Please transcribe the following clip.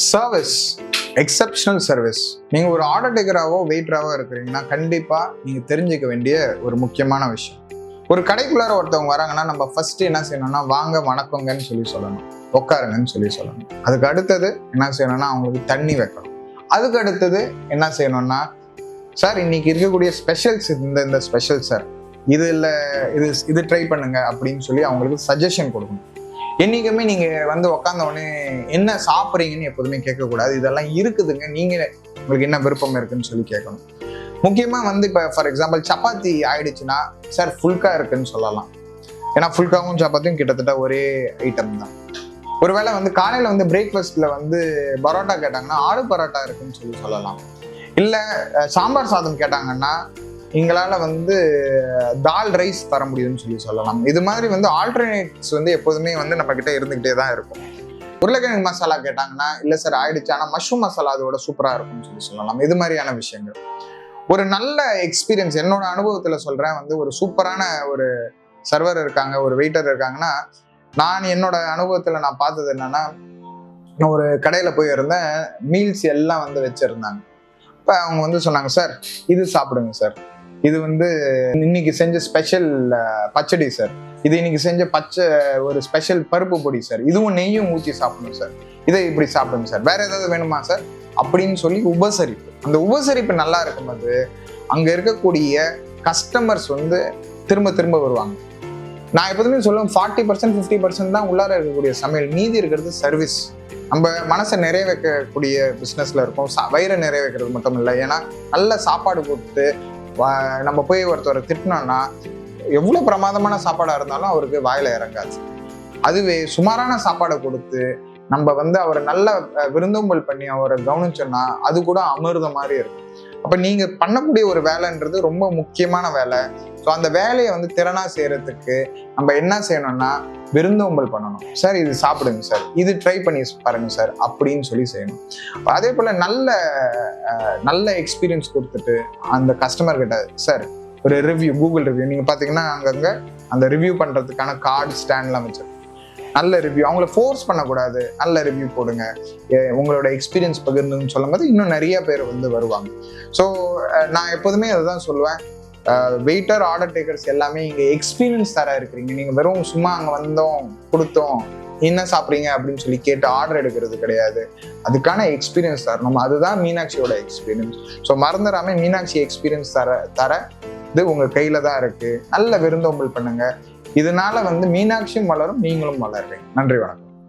Service, exceptional service. நீங்கள் ஒரு order டேக்கராகவோ வெயிட்டராகவோ இருக்கிறீங்கன்னா கண்டிப்பாக நீங்கள் தெரிஞ்சுக்க வேண்டிய ஒரு முக்கியமான விஷயம். ஒரு கடைக்குள்ளார ஒருத்தவங்க வராங்கன்னா நம்ம ஃபர்ஸ்ட் என்ன செய்யணும்னா வாங்க வணக்கங்கன்னு சொல்லணும், உட்காருங்கன்னு சொல்லணும். அதுக்கு அடுத்தது என்ன செய்யணும்னா அவங்களுக்கு தண்ணி வைக்கணும். அதுக்கு அடுத்தது என்ன செய்யணும்னா சார் இன்னைக்கு இருக்கக்கூடிய ஸ்பெஷல்ஸ் இந்த ஸ்பெஷல் சார் இது இல்லை இது ட்ரை பண்ணுங்க அப்படின்னு சொல்லி அவங்களுக்கு சஜஷன் கொடுக்கணும். என்னைக்குமே நீங்க உட்காந்த உடனே என்ன சாப்பிட்றீங்கன்னு எப்போதுமே கேட்கக்கூடாது. இதெல்லாம் இருக்குதுங்க, நீங்க உங்களுக்கு என்ன விருப்பம் இருக்குன்னு சொல்லி கேட்கணும். முக்கியமா இப்போ ஃபார் எக்ஸாம்பிள் சப்பாத்தி ஆயிடுச்சுன்னா சார் ஃபுல்கா இருக்குன்னு சொல்லலாம். ஏன்னா ஃபுல்காவும் சப்பாத்தியும் கிட்டத்தட்ட ஒரே ஐட்டம் தான். ஒருவேளை காலையில பிரேக்ஃபாஸ்ட்ல பரோட்டா கேட்டாங்கன்னா ஆடு பரோட்டா இருக்குன்னு சொல்லலாம். இல்லை சாம்பார் சாதம் கேட்டாங்கன்னா எங்களால் தால் ரைஸ் தர முடியும்னு சொல்லலாம். இது மாதிரி ஆல்டர்னேட்ஸ் எப்போதுமே நம்ம கிட்ட இருந்துகிட்டே தான் இருக்கும். உருளைக்கிழங்கு மசாலா கேட்டாங்கன்னா இல்லை சார் ஆயிடுச்சு, ஆனால் மஷ்ரூம் மசாலா அதோட சூப்பராக இருக்கும்னு சொல்லலாம். இது மாதிரியான விஷயங்கள் ஒரு நல்ல எக்ஸ்பீரியன்ஸ் என்னோட அனுபவத்தில் சொல்கிறேன். ஒரு சூப்பரான ஒரு சர்வர் இருக்காங்க, ஒரு வெயிட்டர் இருக்காங்கன்னா, நான் என்னோட அனுபவத்தில் நான் பார்த்தது என்னன்னா, நான் ஒரு கடையில் போய் இருந்தேன், மீல்ஸ் எல்லாம் வச்சுருந்தாங்க. இப்போ அவங்க சொன்னாங்க சார் இது சாப்பிடுங்க சார், இது இன்னைக்கு செஞ்ச ஸ்பெஷல் பச்சடி சார், இது இன்னைக்கு செஞ்ச ஒரு ஸ்பெஷல் பருப்பு பொடி சார், இதுவும் நெய்யும் ஊற்றி சாப்பிடணும் சார், இதை இப்படி சாப்பிடுங்க சார், வேற ஏதாவது வேணுமா சார் அப்படின்னு சொல்லி உபசரிப்பு. அந்த உபசரிப்பு நல்லா இருக்கும்போது அங்க இருக்கக்கூடிய கஸ்டமர்ஸ் திரும்ப திரும்ப வருவாங்க. நான் எப்போதுமே சொல்லுவேன் 40% 50% தான் உள்ளார இருக்கக்கூடிய சமையல், மீதி இருக்கிறது சர்வீஸ். நம்ம மனசை நிறைய வைக்கக்கூடிய பிஸ்னஸ்ல இருக்கோம், வயிறை நிறைய வைக்கிறது மட்டும் இல்லை. ஏன்னா நல்ல சாப்பாடு கொடுத்து நம்ம போய் ஒருத்தரை திட்டினோம்னா எவ்வளோ பிரமாதமான சாப்பாடாக இருந்தாலும் அவருக்கு வாயில இறங்காது. அதுவே சுமாரான சாப்பாடை கொடுத்து நம்ம அவரை நல்ல விருந்தோம்பல் பண்ணி அவரை கவனிச்சோம்னா அது கூட அமிர்த மாதிரி இருக்கும். அப்போ நீங்கள் பண்ணக்கூடிய ஒரு வேலைன்றது ரொம்ப முக்கியமான வேலை. ஸோ அந்த வேலையை திறனா செய்யறதுக்கு நம்ம என்ன செய்யணும்னா விருந்தோம்பல் பண்ணணும். சார் இது சாப்பிடுங்க சார், இது ட்ரை பண்ணி பாருங்க சார் அப்படின்னு சொல்லி செய்யணும். அதே போல் நல்ல எக்ஸ்பீரியன்ஸ் கொடுத்துட்டு அந்த கஸ்டமர் கிட்ட சார் ஒரு ரிவ்யூ, கூகுள் ரிவ்யூ நீங்கள் பார்த்தீங்கன்னா அங்கங்கே அந்த ரிவ்யூ பண்ணுறதுக்கான கார்டு ஸ்டாண்ட்லாம் வச்சிருக்கோம். நல்ல ரிவ்யூ, அவங்கள ஃபோர்ஸ் பண்ணக்கூடாது, நல்ல ரிவ்யூ போடுங்க, உங்களோட எக்ஸ்பீரியன்ஸ் பகிர்ந்துன்னு சொல்லும் போது இன்னும் நிறைய பேர் வருவாங்க. ஸோ நான் எப்போதுமே அதை தான் சொல்லுவேன், வெயிட்டர் ஆர்டர் டேக்கர்ஸ் எல்லாமே இங்கே எக்ஸ்பீரியன்ஸ் தர இருக்கிறீங்க. நீங்கள் வெறும் சும்மா அங்கே வந்தோம் கொடுத்தோம் என்ன சாப்பிட்றீங்க அப்படின்னு சொல்லி கேட்டு ஆர்டர் எடுக்கிறது கிடையாது, அதுக்கான எக்ஸ்பீரியன்ஸ் தரணும். அதுதான் மீனாட்சியோட எக்ஸ்பீரியன்ஸ். ஸோ மறந்துடாம மீனாட்சி எக்ஸ்பீரியன்ஸ் தர இது உங்கள் கையில தான் இருக்கு. நல்ல விருந்தோம்பல் பண்ணுங்க. இதனால மீனாட்சியும் வளரும், நீங்களும் வளருவீங்க. நன்றி, வணக்கம்.